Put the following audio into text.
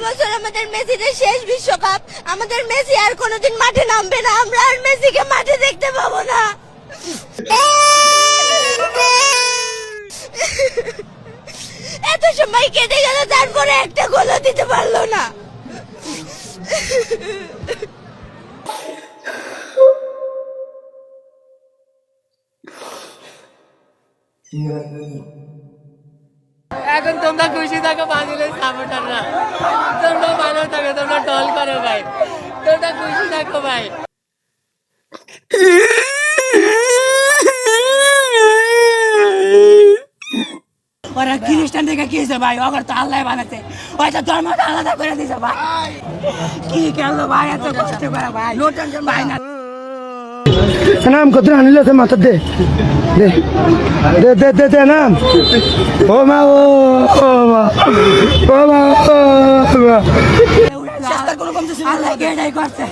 এবছর আমাদের মেসিদের শেষ বিশ্বকাপ, আমাদের মেসি আর কোনোদিন মাঠে নামবে না, আমরা আর মেসিকে মাঠে দেখতে পাবো না। এত সময় কেটে গেল, তারপরে একটা গোলও দিতে পারলো না। এখন তোমরা খুশি থাকো ব্রাজিলের সাপোর্টাররা, তোমরা ভালো থাকো, তোমরা টল করো ভাই, তোমরা খুশি থাকো ভাই। ওরা খ্রিস্টান থেকে কি হয়েছে ভাই? ওগর তো আল্লাহ বানাতে, হয়তো ধর্মটা আলাদা করে দিছে ভাই। কি খেললো ভাই, এত কষ্ট করে ভাই, নো টেনশন ভাই না। নাম কত আনিলে মাথা দে দে দে দে দে দে নাম। ও মা ও মা ও মা চেষ্টা কোনো কমতেছে, আল্লাহ এটাই করছে।